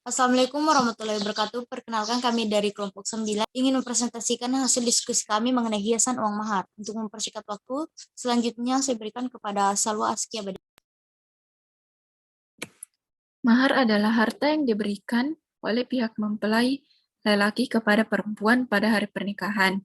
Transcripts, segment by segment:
Assalamualaikum warahmatullahi wabarakatuh. Perkenalkan kami dari kelompok 9 ingin mempresentasikan hasil diskusi kami mengenai hiasan uang mahar. Untuk mempersingkat waktu, selanjutnya saya berikan kepada Salwa Askia Badi. Mahar adalah harta yang diberikan oleh pihak mempelai lelaki kepada perempuan pada hari pernikahan.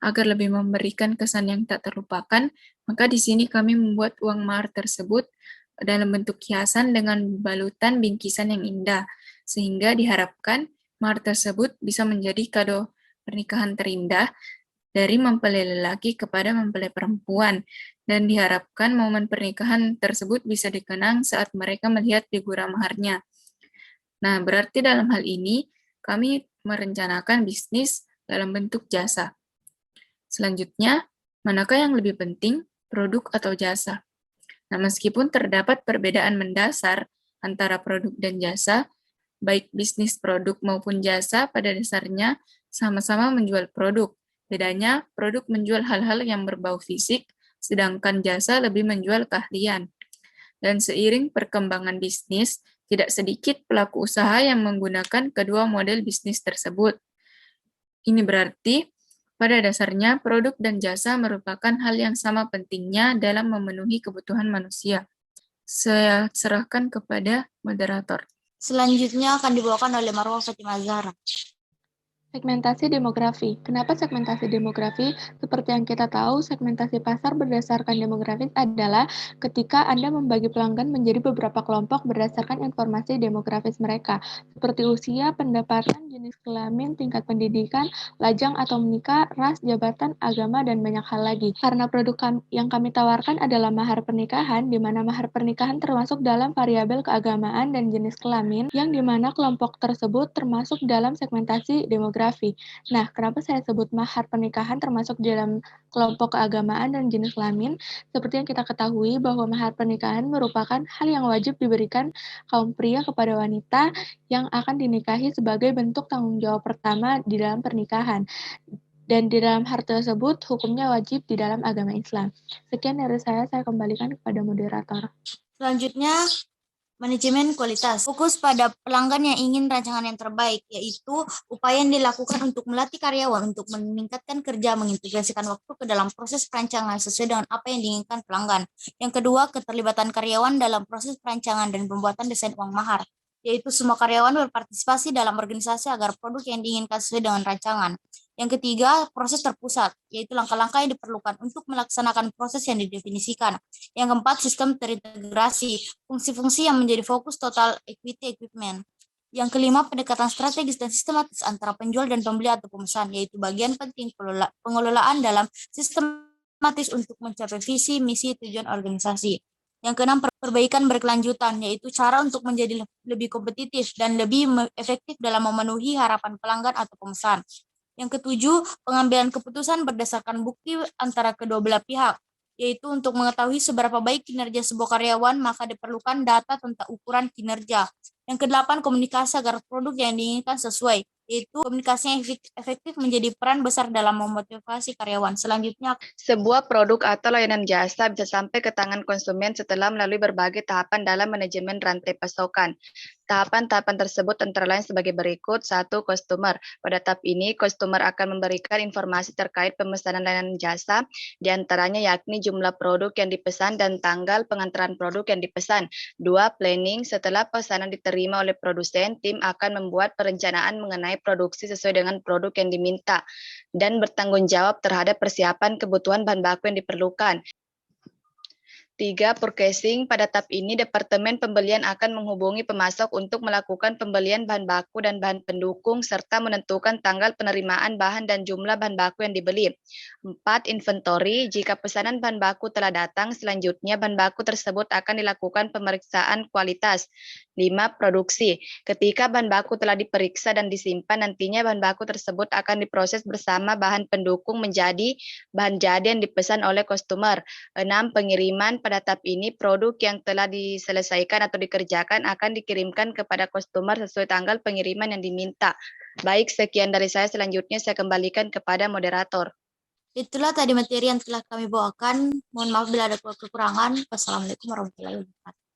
Agar lebih memberikan kesan yang tak terlupakan, maka di sini kami membuat uang mahar tersebut dalam bentuk hiasan dengan balutan bingkisan yang indah, sehingga diharapkan mahar tersebut bisa menjadi kado pernikahan terindah dari mempelai lelaki kepada mempelai perempuan, dan diharapkan momen pernikahan tersebut bisa dikenang saat mereka melihat figura maharnya. Nah, berarti dalam hal ini, kami merencanakan bisnis dalam bentuk jasa. Selanjutnya, manakah yang lebih penting, produk atau jasa? Nah, meskipun terdapat perbedaan mendasar antara produk dan jasa, baik bisnis produk maupun jasa pada dasarnya sama-sama menjual produk. Bedanya, produk menjual hal-hal yang berbau fisik, sedangkan jasa lebih menjual keahlian. Dan seiring perkembangan bisnis, tidak sedikit pelaku usaha yang menggunakan kedua model bisnis tersebut. Ini berarti, pada dasarnya produk dan jasa merupakan hal yang sama pentingnya dalam memenuhi kebutuhan manusia. Saya serahkan kepada moderator. Selanjutnya akan dibawakan oleh Marwah Fatimah Zahra. Segmentasi demografi. Kenapa segmentasi demografi? Seperti yang kita tahu, segmentasi pasar berdasarkan demografis adalah ketika Anda membagi pelanggan menjadi beberapa kelompok berdasarkan informasi demografis mereka, seperti usia, pendapatan, jenis kelamin, tingkat pendidikan, lajang atau menikah, ras, jabatan, agama, dan banyak hal lagi. Karena produk yang kami tawarkan adalah mahar pernikahan, di mana mahar pernikahan termasuk dalam variabel keagamaan dan jenis kelamin, yang di mana kelompok tersebut termasuk dalam segmentasi demografi. Nah, kenapa saya sebut mahar pernikahan termasuk dalam kelompok keagamaan dan jenis kelamin? Seperti yang kita ketahui bahwa mahar pernikahan merupakan hal yang wajib diberikan kaum pria kepada wanita yang akan dinikahi sebagai bentuk tanggung jawab pertama di dalam pernikahan. Dan di dalam hal tersebut, hukumnya wajib di dalam agama Islam. Sekian dari saya kembalikan kepada moderator. Selanjutnya, manajemen kualitas. Fokus pada pelanggan yang ingin rancangan yang terbaik, yaitu upaya yang dilakukan untuk melatih karyawan untuk meningkatkan kerja, mengintegrasikan waktu ke dalam proses perancangan sesuai dengan apa yang diinginkan pelanggan. Yang kedua, keterlibatan karyawan dalam proses perancangan dan pembuatan desain uang mahar, yaitu semua karyawan berpartisipasi dalam organisasi agar produk yang diinginkan sesuai dengan rancangan. Yang ketiga, proses terpusat, yaitu langkah-langkah yang diperlukan untuk melaksanakan proses yang didefinisikan. Yang keempat, sistem terintegrasi, fungsi-fungsi yang menjadi fokus total equity equipment. Yang kelima, pendekatan strategis dan sistematis antara penjual dan pembeli atau pemesan, yaitu bagian penting pengelolaan dalam sistematis untuk mencapai visi, misi, tujuan organisasi. Yang keenam, perbaikan berkelanjutan, yaitu cara untuk menjadi lebih kompetitif dan lebih efektif dalam memenuhi harapan pelanggan atau pemesan. Yang ketujuh, pengambilan keputusan berdasarkan bukti antara kedua belah pihak, yaitu untuk mengetahui seberapa baik kinerja sebuah karyawan, maka diperlukan data tentang ukuran kinerja. Yang kedelapan, komunikasi agar produk yang diinginkan sesuai, yaitu komunikasi yang efektif menjadi peran besar dalam memotivasi karyawan. Selanjutnya, sebuah produk atau layanan jasa bisa sampai ke tangan konsumen setelah melalui berbagai tahapan dalam manajemen rantai pasokan. Tahapan-tahapan tersebut antara lain sebagai berikut. 1. Customer. Pada tahap ini, customer akan memberikan informasi terkait pemesanan layanan jasa, diantaranya yakni jumlah produk yang dipesan dan tanggal pengantaran produk yang dipesan. 2. Planning. Setelah pesanan diterima oleh produsen, tim akan membuat perencanaan mengenai produksi sesuai dengan produk yang diminta dan bertanggung jawab terhadap persiapan kebutuhan bahan baku yang diperlukan. 3. Purchasing. Pada tahap ini, Departemen Pembelian akan menghubungi pemasok untuk melakukan pembelian bahan baku dan bahan pendukung, serta menentukan tanggal penerimaan bahan dan jumlah bahan baku yang dibeli. 4. Inventory. Jika pesanan bahan baku telah datang, selanjutnya bahan baku tersebut akan dilakukan pemeriksaan kualitas. 5. Produksi. Ketika bahan baku telah diperiksa dan disimpan, nantinya bahan baku tersebut akan diproses bersama bahan pendukung menjadi bahan jadi yang dipesan oleh customer. 6. Pengiriman. Pada tahap ini, produk yang telah diselesaikan atau dikerjakan akan dikirimkan kepada customer sesuai tanggal pengiriman yang diminta. Baik, sekian dari saya. Selanjutnya saya kembalikan kepada moderator. Itulah tadi materi yang telah kami bawakan. Mohon maaf bila ada kekurangan. Wassalamualaikum warahmatullahi wabarakatuh.